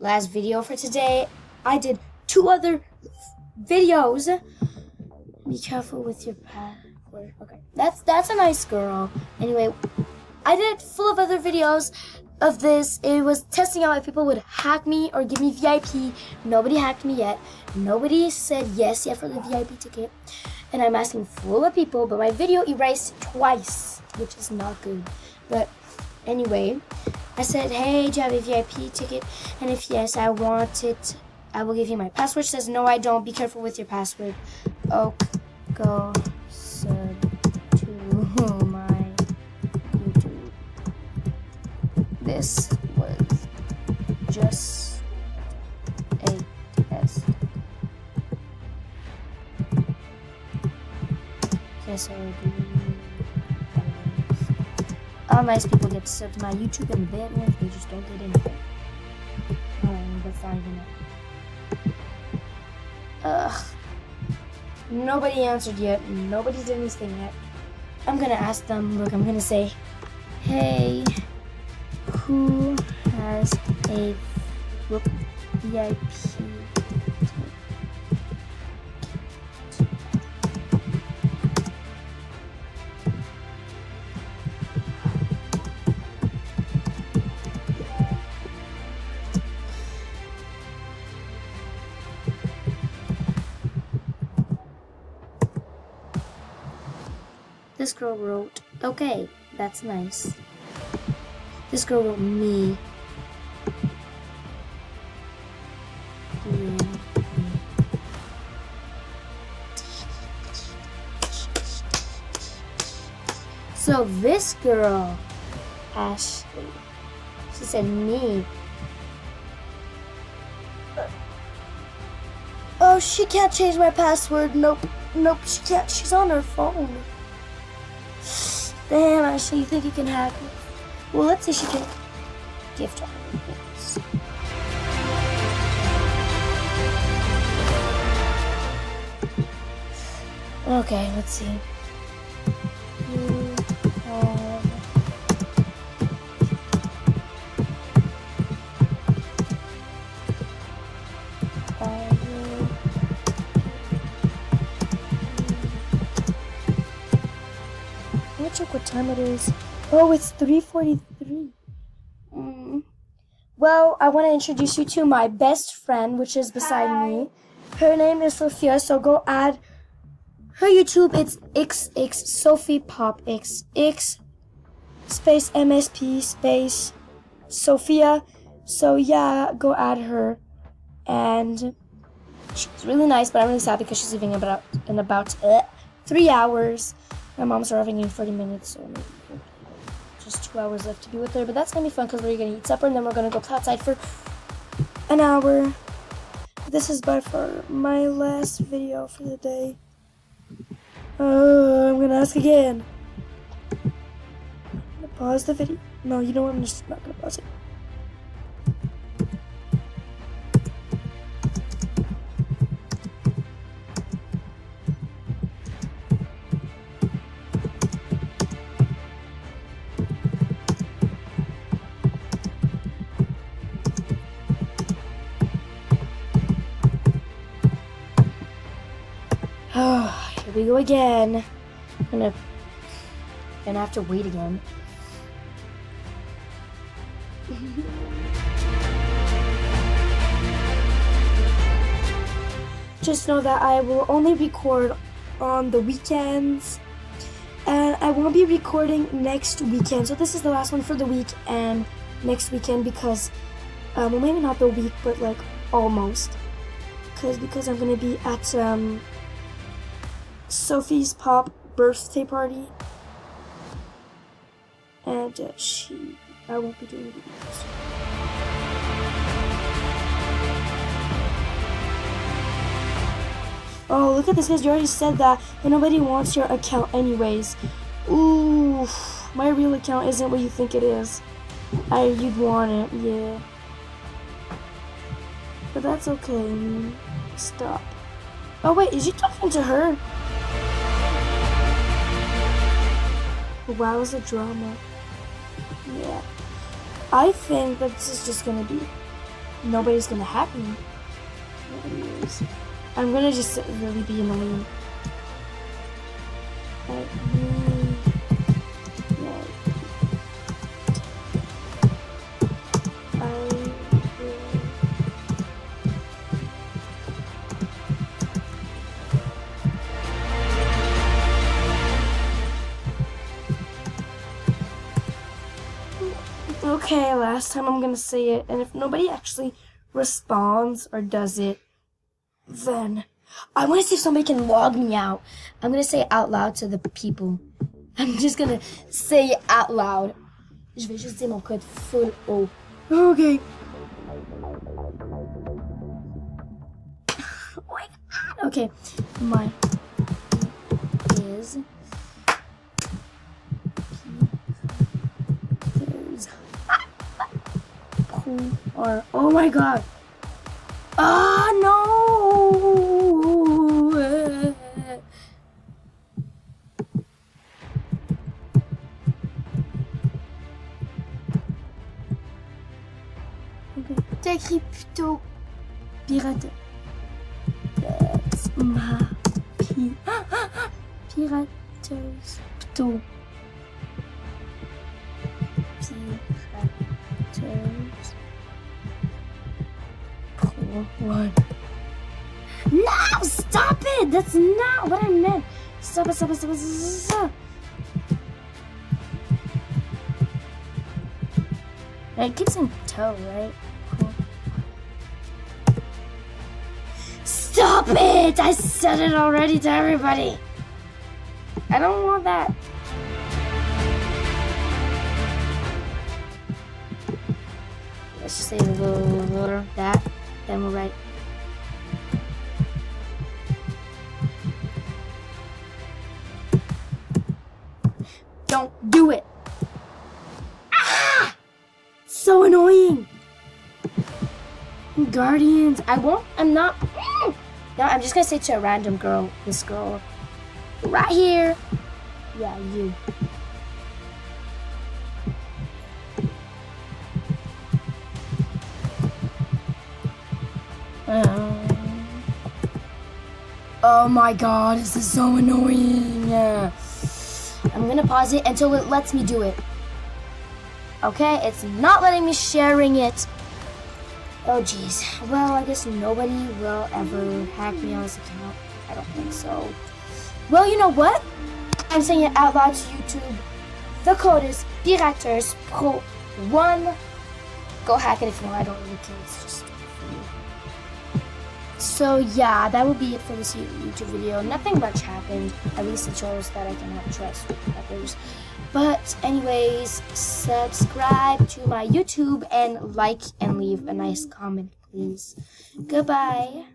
last video for today. I did 2 other videos. Be careful with your password. Okay, that's a nice girl. Anyway, I did full of other videos of this. It was testing out if people would hack me or give me VIP. Nobody hacked me yet. Nobody said yes yet for the VIP ticket. And I'm asking full of people, but my video erased twice, which is not good. But anyway, I said, hey, do you have a VIP ticket? And if yes, I want it, I will give you my password. She says, no, I don't. Be careful with your password. Oh, go sub to my YouTube. This was just a test. Yes, I will do. All nice people get to sub to my YouTube, and the bad ones, they just don't get anything. But fine, ugh. Nobody answered yet. Nobody did anything yet. I'm gonna ask them. Look, I'm gonna say, hey, who has a VIP? This girl wrote, okay, that's nice. This girl wrote me. Yeah. So this girl, Ashley, she said me. Oh, she can't change my password. Nope, she can't. She's on her phone. Damn, Ashley, you think you can hack me? Well, let's see if she can gift her. Yes. Okay, let's see. Check what time it is. Oh, it's 3:43. Well, I want to introduce you to my best friend, which is beside me. Her name is Sophia, so go add her YouTube. It's XX Sophie Pop XX space MSP space Sophia. So yeah, go add her. And she's really nice, but I'm really sad because she's leaving in about 3 hours. My mom's arriving in 40 minutes, so maybe just 2 hours left to be with her. But that's going to be fun because we're going to eat supper and then we're going to go play outside for an hour. This is by far my last video for the day. I'm going to ask again. I'm going to pause the video. No, you know what? I'm just not going to pause it. Here we go again. I'm gonna have to wait again. Just know that I will only record on the weekends, and I won't be recording next weekend. So this is the last one for the week and next weekend because, well, maybe not the week, but like almost, because I'm gonna be at Sophie's Pop birthday party, and I won't be doing videos. Oh, look at this, guys. You already said that, and nobody wants your account anyways. Ooh, my real account isn't what you think it is. You'd want it, yeah. But that's okay. Stop. Oh wait, is you talking to her? Wow, it's a drama. Yeah. I think that this is just gonna be nobody's gonna hack me. Nobody is. I'm gonna just really be annoying. Okay, last time I'm gonna say it, and if nobody actually responds or does it, then I want to see if somebody can log me out. I'm gonna say it out loud to the people. I'm just gonna say it out loud. Je vais juste dire mon code full O. Okay. Okay, my is or oh my god. Ah no. Okay. T'as écrit plutôt pirate. That's ma pirateuse plutôt pirateuse. One. No! Stop it! That's not what I meant. Stop it, stop it, stop it, stop it. It keeps in tow, right? Cool. Stop it! I said it already to everybody. I don't want that. Let's just say a little that. Then we're right. Don't do it. Ah! So annoying. Guardians. I'm not. No, I'm just gonna say to a random girl. This girl. Right here. Yeah, you. Oh my god, this is so annoying. I'm gonna pause it until it lets me do it. Okay, it's not letting me sharing it. Oh jeez. Well, I guess nobody will ever hack me on this account. I don't think so. Well, you know what? I'm saying it out loud to YouTube. The code is Pirateurs Pro 1. Go hack it if you want. I don't really care. It's just for you. So yeah, that will be it for this YouTube video. Nothing much happened. At least it shows that I can have trust with others. But anyways, subscribe to my YouTube and like and leave a nice comment, please. Goodbye.